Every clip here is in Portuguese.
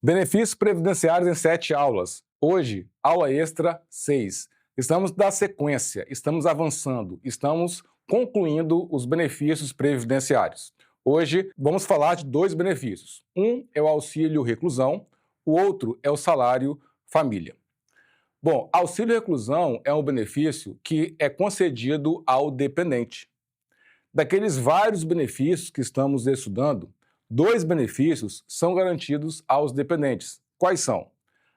Benefícios previdenciários em 7 aulas. Hoje, aula extra 6. Estamos da sequência, estamos avançando, estamos concluindo os benefícios previdenciários. Hoje, vamos falar de 2 benefícios. Um é o auxílio reclusão, o outro é o salário família. Bom, auxílio reclusão é um benefício que é concedido ao dependente. Daqueles vários benefícios que estamos estudando, 2 benefícios são garantidos aos dependentes. Quais são?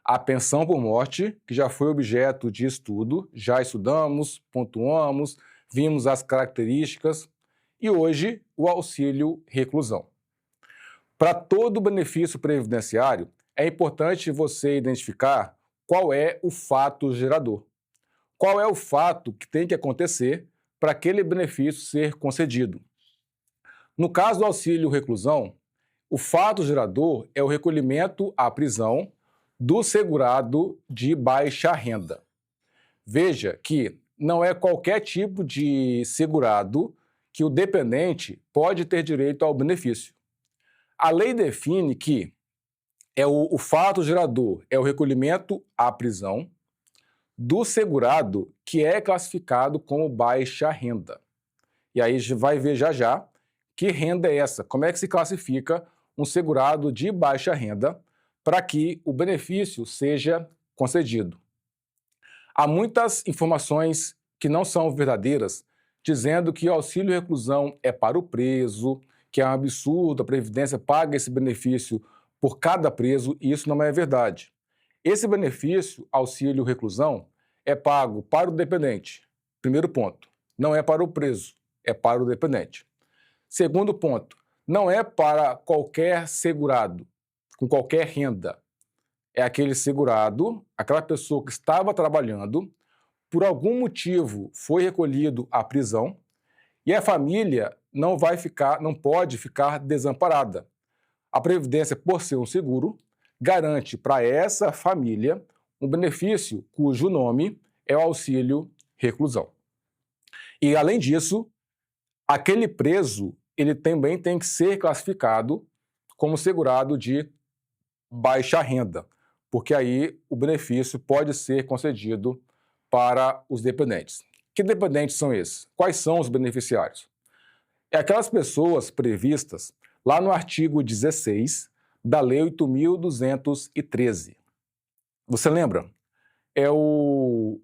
A pensão por morte, que já foi objeto de estudo, já estudamos, pontuamos, vimos as características, e hoje o auxílio reclusão. Para todo benefício previdenciário, é importante você identificar qual é o fato gerador. Qual é o fato que tem que acontecer para aquele benefício ser concedido? No caso do auxílio reclusão, o fato gerador é o recolhimento à prisão do segurado de baixa renda. Veja que não é qualquer tipo de segurado que o dependente pode ter direito ao benefício. A lei define que o fato gerador é o recolhimento à prisão do segurado que é classificado como baixa renda. E aí vai ver já que renda é essa, como é que se classifica um segurado de baixa renda para que o benefício seja concedido. Há muitas informações que não são verdadeiras, dizendo que o auxílio reclusão é para o preso, que é um absurdo, a Previdência paga esse benefício por cada preso, e isso não é verdade. Esse benefício, auxílio reclusão, é pago para o dependente. Primeiro ponto, não é para o preso, é para o dependente. Segundo ponto, não é para qualquer segurado, com qualquer renda. É aquele segurado, aquela pessoa que estava trabalhando, por algum motivo foi recolhido à prisão e a família não pode ficar desamparada. A Previdência, por ser um seguro, garante para essa família um benefício cujo nome é o auxílio reclusão. E, além disso, aquele preso ele também tem que ser classificado como segurado de baixa renda, porque aí o benefício pode ser concedido para os dependentes. Que dependentes são esses? Quais são os beneficiários? É aquelas pessoas previstas lá no artigo 16 da Lei 8.213. Você lembra? É o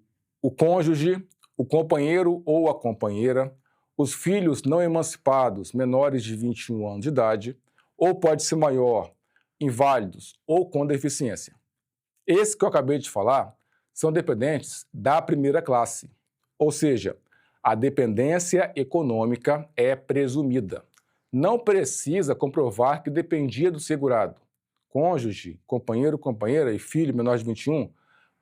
cônjuge, o companheiro ou a companheira, os filhos não emancipados menores de 21 anos de idade, ou pode ser maior, inválidos ou com deficiência. Esses que eu acabei de falar são dependentes da primeira classe, ou seja, a dependência econômica é presumida. Não precisa comprovar que dependia do segurado. Cônjuge, companheiro, companheira e filho menor de 21,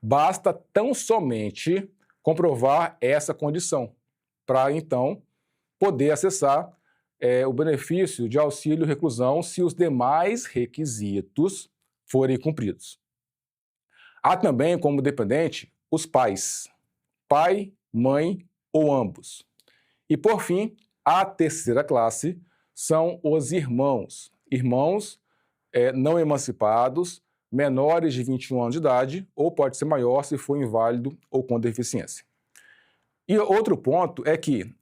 basta tão somente comprovar essa condição, para então poder acessar o benefício de auxílio reclusão se os demais requisitos forem cumpridos. Há também como dependente os pais, pai, mãe ou ambos. E, por fim, a terceira classe são os irmãos. Irmãos não emancipados, menores de 21 anos de idade, ou pode ser maior se for inválido ou com deficiência. E outro ponto é que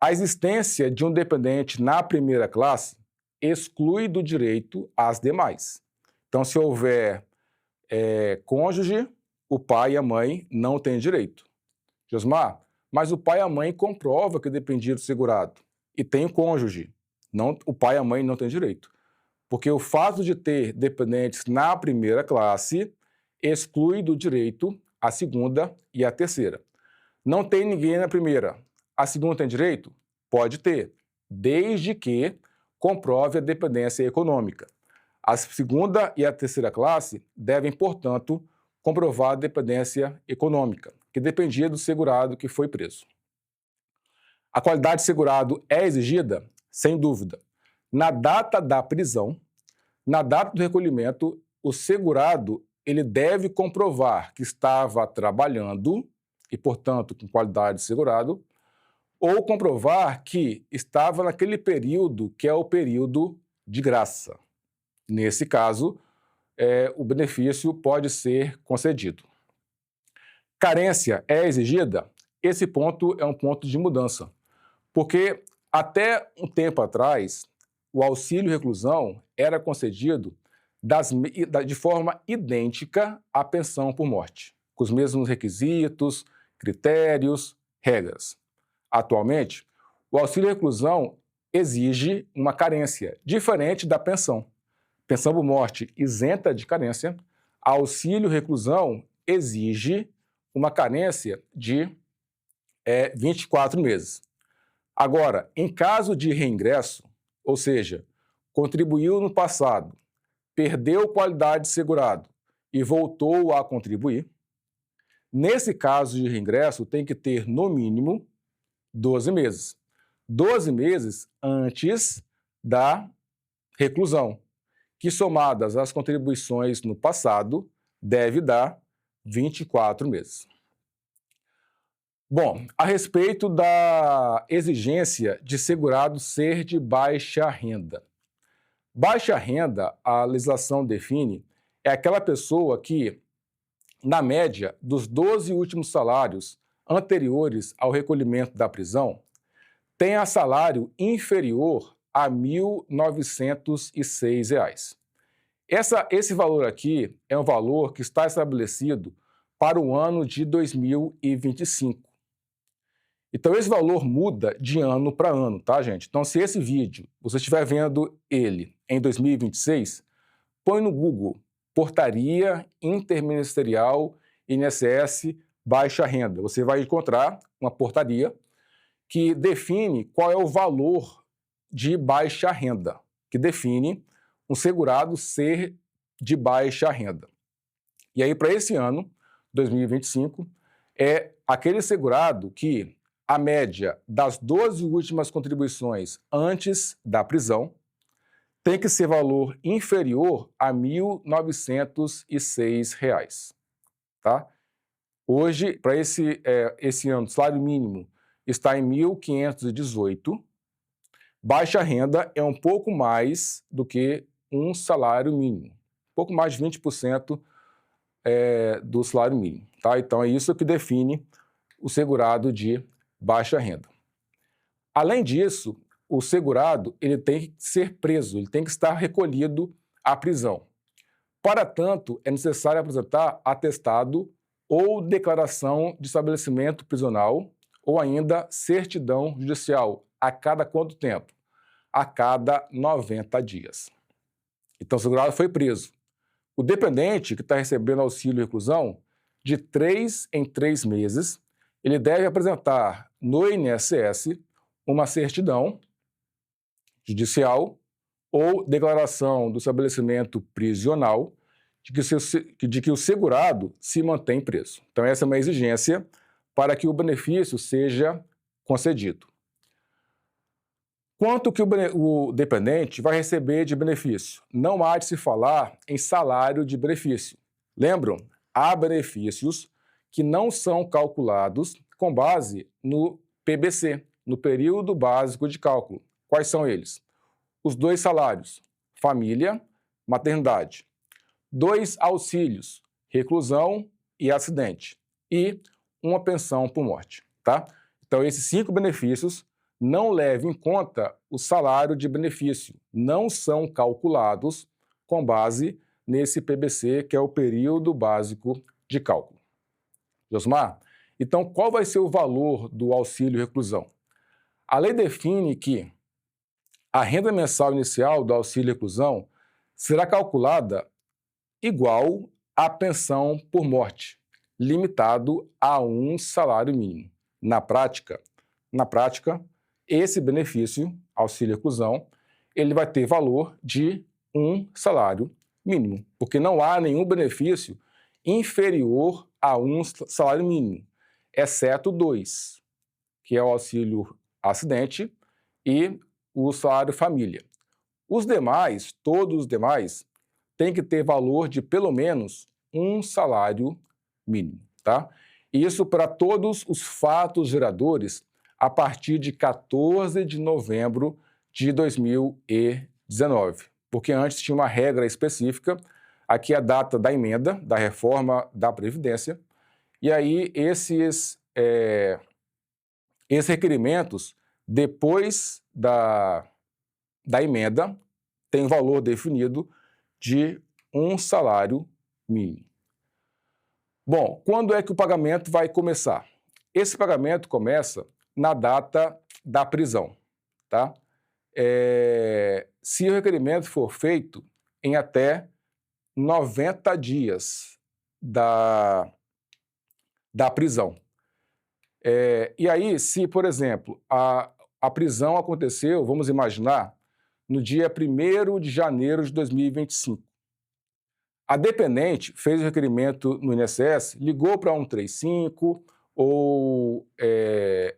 a existência de um dependente na primeira classe exclui do direito as demais. Então, se houver cônjuge, o pai e a mãe não têm direito. Josmar, mas o pai e a mãe comprova que dependia do segurado e tem o cônjuge. Não, o pai e a mãe não têm direito. Porque o fato de ter dependentes na primeira classe exclui do direito a segunda e a terceira. Não tem ninguém na primeira. A segunda tem direito? Pode ter, desde que comprove a dependência econômica. A segunda e a terceira classe devem, portanto, comprovar a dependência econômica, que dependia do segurado que foi preso. A qualidade de segurado é exigida? Sem dúvida. Na data da prisão, na data do recolhimento, o segurado ele deve comprovar que estava trabalhando e, portanto, com qualidade de segurado, ou comprovar que estava naquele período que é o período de graça. Nesse caso, o benefício pode ser concedido. Carência é exigida? Esse ponto é um ponto de mudança, porque até um tempo atrás, o auxílio reclusão era concedido de forma idêntica à pensão por morte, com os mesmos requisitos, critérios, regras. Atualmente, o auxílio reclusão exige uma carência diferente da pensão. Pensão por morte isenta de carência, auxílio reclusão exige uma carência de 24 meses. Agora, em caso de reingresso, ou seja, contribuiu no passado, perdeu qualidade de segurado e voltou a contribuir, nesse caso de reingresso tem que ter, no mínimo, 12 meses. 12 meses antes da reclusão, que somadas às contribuições no passado, deve dar 24 meses. Bom, a respeito da exigência de segurado ser de baixa renda. Baixa renda, a legislação define, é aquela pessoa que, na média dos 12 últimos salários anteriores ao recolhimento da prisão, tenha salário inferior a R$ 1.906. Esse valor aqui é um valor que está estabelecido para o ano de 2025. Então, esse valor muda de ano para ano, tá, gente? Então, se esse vídeo você estiver vendo ele em 2026, põe no Google Portaria Interministerial INSS Baixa Renda. Você vai encontrar uma portaria que define qual é o valor de baixa renda, que define um segurado ser de baixa renda. E aí, para esse ano, 2025, é aquele segurado que a média das 12 últimas contribuições antes da prisão tem que ser valor inferior a R$ 1.906. Tá? Hoje, para esse ano, o salário mínimo está em 1.518. Baixa renda é um pouco mais do que um salário mínimo, um pouco mais de 20% do salário mínimo. Tá? Então, é isso que define o segurado de baixa renda. Além disso, o segurado ele tem que ser preso, ele tem que estar recolhido à prisão. Para tanto, é necessário apresentar atestado ou declaração de estabelecimento prisional ou ainda certidão judicial. A cada quanto tempo? A cada 90 dias. Então, o segurado foi preso. O dependente que está recebendo auxílio reclusão, de 3 em 3 meses, ele deve apresentar no INSS uma certidão judicial ou declaração do estabelecimento prisional de que o segurado se mantém preso. Então, essa é uma exigência para que o benefício seja concedido. Quanto que o dependente vai receber de benefício? Não há de se falar em salário de benefício. Lembram? Há benefícios que não são calculados com base no PBC, no período básico de cálculo. Quais são eles? Os 2 salários, família, maternidade. 2 auxílios, reclusão e acidente. E uma pensão por morte. Tá? Então, esses 5 benefícios não levam em conta o salário de benefício. Não são calculados com base nesse PBC, que é o período básico de cálculo. Josmar, então qual vai ser o valor do auxílio reclusão? A lei define que a renda mensal inicial do auxílio reclusão será calculada igual à pensão por morte, limitado a um salário mínimo. Na prática, esse benefício, auxílio reclusão, ele vai ter valor de um salário mínimo, porque não há nenhum benefício inferior a um salário mínimo, exceto 2, que é o auxílio acidente e o salário família. Os demais, todos os demais, têm que ter valor de pelo menos um salário mínimo, tá? Isso para todos os fatos geradores a partir de 14 de novembro de 2019, porque antes tinha uma regra específica aqui a data da emenda, da reforma da Previdência, e aí esses requerimentos, depois da emenda, tem valor definido de um salário mínimo. Bom, quando é que o pagamento vai começar? Esse pagamento começa na data da prisão, tá? Se o requerimento for feito em até 90 dias da prisão. E aí, se, por exemplo, a prisão aconteceu, vamos imaginar, no dia 1º de janeiro de 2025. A dependente fez o requerimento no INSS, ligou para 135 ou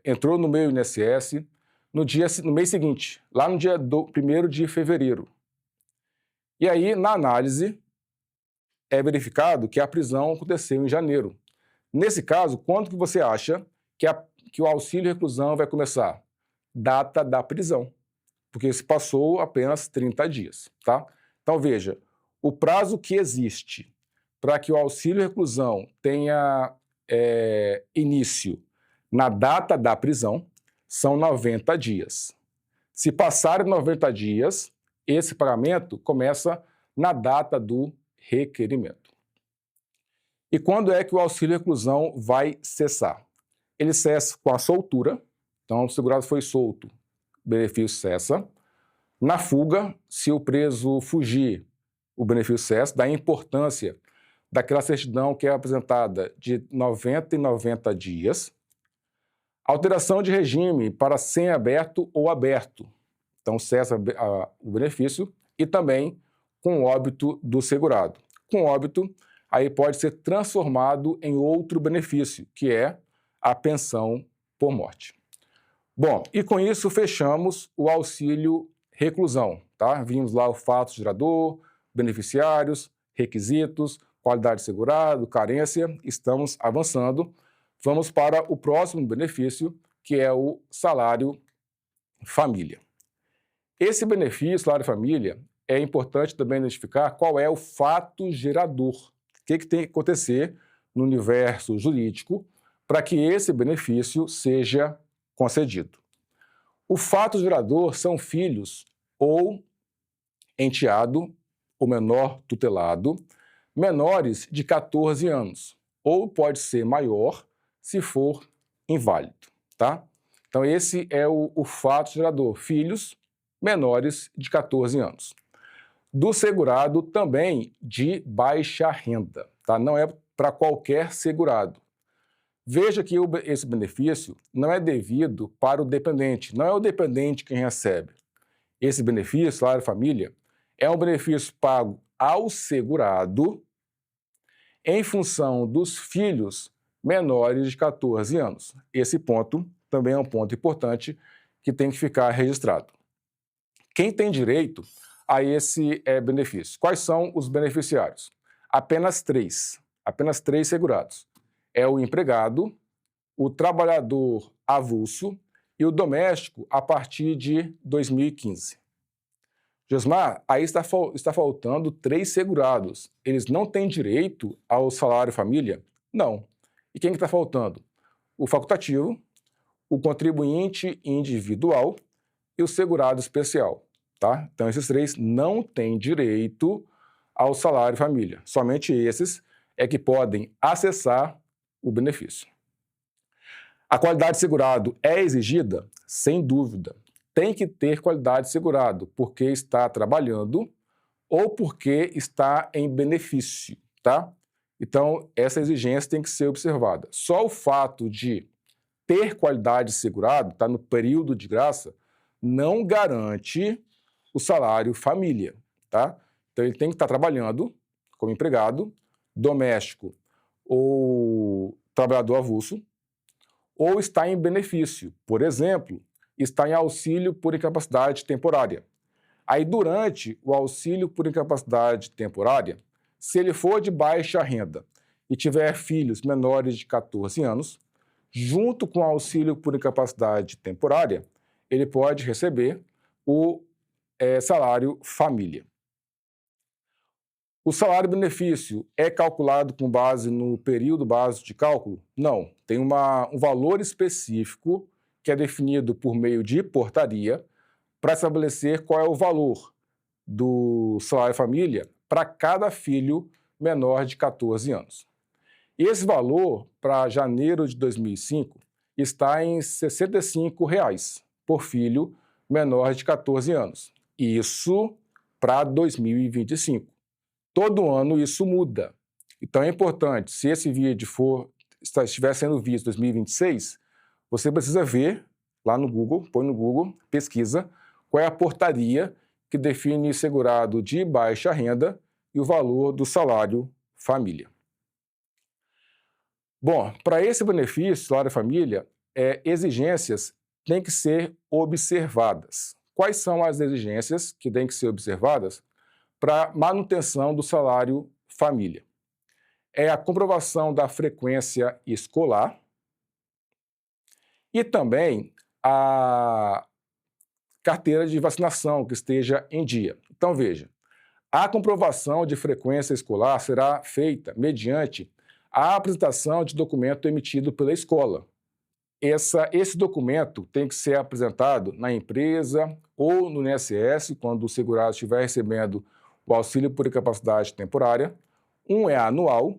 entrou no meu INSS no mês seguinte, lá no dia 1º de fevereiro. E aí, na análise, é verificado que a prisão aconteceu em janeiro. Nesse caso, quando que você acha que o auxílio reclusão vai começar? Data da prisão, porque se passou apenas 30 dias, tá? Então, veja, o prazo que existe para que o auxílio reclusão tenha início na data da prisão são 90 dias. Se passarem 90 dias, esse pagamento começa na data do requerimento. E quando é que o auxílio reclusão vai cessar? Ele cessa com a soltura, então o segurado foi solto, o benefício cessa. Na fuga, se o preso fugir, o benefício cessa, da importância daquela certidão que é apresentada de 90 em 90 dias. Alteração de regime para semiaberto ou aberto, então cessa o benefício, e também com óbito do segurado. Com óbito, aí pode ser transformado em outro benefício, que é a pensão por morte. Bom, e com isso fechamos o auxílio reclusão, tá? Vimos lá o fato gerador, beneficiários, requisitos, qualidade de segurado, carência, estamos avançando. Vamos para o próximo benefício, que é o salário família. Esse benefício, salário família, é importante também identificar qual é o fato gerador. O que tem que acontecer no universo jurídico para que esse benefício seja concedido. O fato gerador são filhos ou enteado, ou menor tutelado, menores de 14 anos, ou pode ser maior se for inválido, tá? Então esse é o fato gerador, filhos menores de 14 anos. Do segurado também de baixa renda, tá? Não é para qualquer segurado. Veja que esse benefício não é devido para o dependente, não é o dependente quem recebe. Esse benefício, salário família, é um benefício pago ao segurado em função dos filhos menores de 14 anos. Esse ponto também é um ponto importante que tem que ficar registrado. Quem tem direito a esse benefício? Quais são os beneficiários? Apenas três segurados. É o empregado, o trabalhador avulso e o doméstico a partir de 2015. Josmar, aí está faltando 3 segurados. Eles não têm direito ao salário família? Não. E quem está faltando? O facultativo, o contribuinte individual e o segurado especial. Tá? Então, esses 3 não têm direito ao salário família. Somente esses é que podem acessar o benefício. A qualidade de segurado é exigida? Sem dúvida. Tem que ter qualidade de segurado, porque está trabalhando ou porque está em benefício, tá? Então, essa exigência tem que ser observada. Só o fato de ter qualidade de segurado, tá no período de graça, não garante o salário família, tá? Então, ele tem que estar trabalhando como empregado, doméstico ou trabalhador avulso, ou está em benefício, por exemplo, está em auxílio por incapacidade temporária. Aí, durante o auxílio por incapacidade temporária, se ele for de baixa renda e tiver filhos menores de 14 anos, junto com o auxílio por incapacidade temporária, ele pode receber o salário família. O salário-benefício é calculado com base no período básico de cálculo? Não. Tem um valor específico que é definido por meio de portaria para estabelecer qual é o valor do salário-família para cada filho menor de 14 anos. E esse valor, para janeiro de 2005, está em R$ 65 por filho menor de 14 anos. Isso para 2025. Todo ano isso muda. Então é importante, se esse vídeo estiver sendo visto em 2026, você precisa ver lá no Google, põe no Google, pesquisa, qual é a portaria que define segurado de baixa renda e o valor do salário família. Bom, para esse benefício, salário família, exigências têm que ser observadas. Quais são as exigências que têm que ser observadas para manutenção do salário família? É a comprovação da frequência escolar e também a carteira de vacinação que esteja em dia. Então, veja, a comprovação de frequência escolar será feita mediante a apresentação de documento emitido pela escola. Esse documento tem que ser apresentado na empresa ou no INSS, quando o segurado estiver recebendo o auxílio por incapacidade temporária. Um é anual,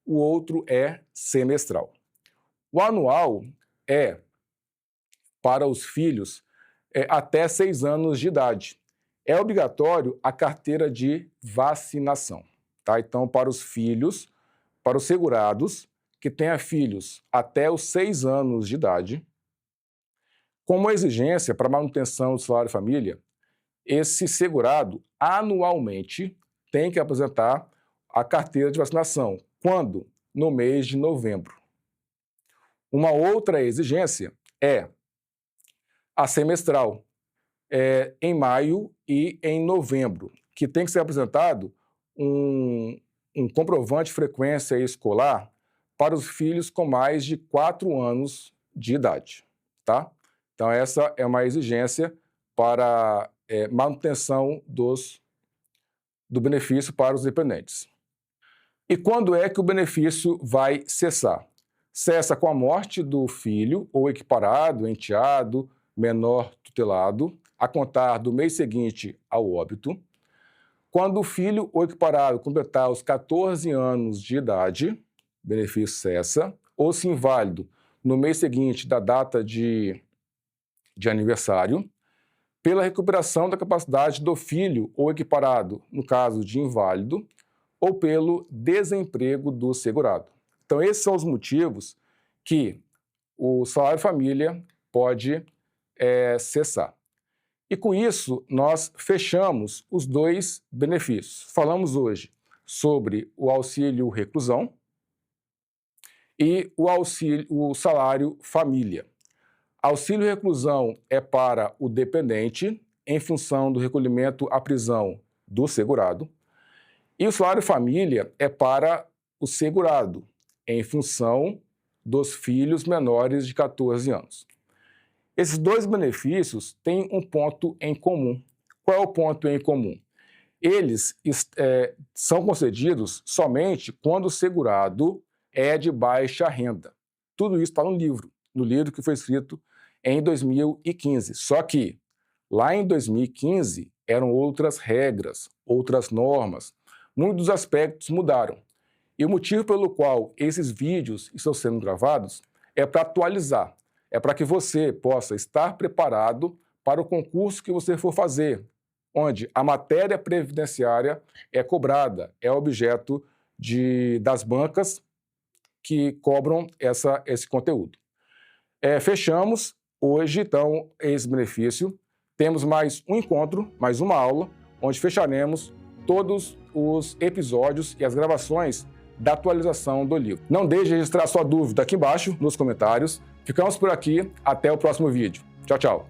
o outro é semestral. O anual é para os filhos até 6 anos de idade. É obrigatório a carteira de vacinação. Tá? Então, para os filhos, para os segurados que tenha filhos até os 6 anos de idade, como exigência para manutenção do salário família, esse segurado anualmente tem que apresentar a carteira de vacinação. Quando? No mês de novembro. Uma outra exigência é a semestral, em maio e em novembro, que tem que ser apresentado um comprovante de frequência escolar para os filhos com mais de 4 anos de idade. Tá? Então, essa é uma exigência para manutenção do benefício para os dependentes. E quando é que o benefício vai cessar? Cessa com a morte do filho ou equiparado, enteado, menor tutelado, a contar do mês seguinte ao óbito. Quando o filho ou equiparado completar os 14 anos de idade, o benefício cessa, ou se inválido no mês seguinte da data de aniversário, pela recuperação da capacidade do filho ou equiparado, no caso de inválido, ou pelo desemprego do segurado. Então, esses são os motivos que o salário família pode cessar. E com isso, nós fechamos os 2 benefícios. Falamos hoje sobre o auxílio reclusão e o salário família. Auxílio reclusão é para o dependente, em função do recolhimento à prisão do segurado, e o salário família é para o segurado, em função dos filhos menores de 14 anos. Esses 2 benefícios têm um ponto em comum. Qual é o ponto em comum? Eles são concedidos somente quando o segurado é de baixa renda. Tudo isso está no livro que foi escrito em 2015. Só que lá em 2015 eram outras regras, outras normas. Muitos aspectos mudaram. E o motivo pelo qual esses vídeos estão sendo gravados é para atualizar. É para que você possa estar preparado para o concurso que você for fazer, onde a matéria previdenciária é cobrada, é objeto das bancas que cobram esse conteúdo. Fechamos hoje, então, esse benefício. Temos mais um encontro, mais uma aula, onde fecharemos todos os episódios e as gravações da atualização do livro. Não deixe de registrar sua dúvida aqui embaixo, nos comentários. Ficamos por aqui, até o próximo vídeo. Tchau, tchau.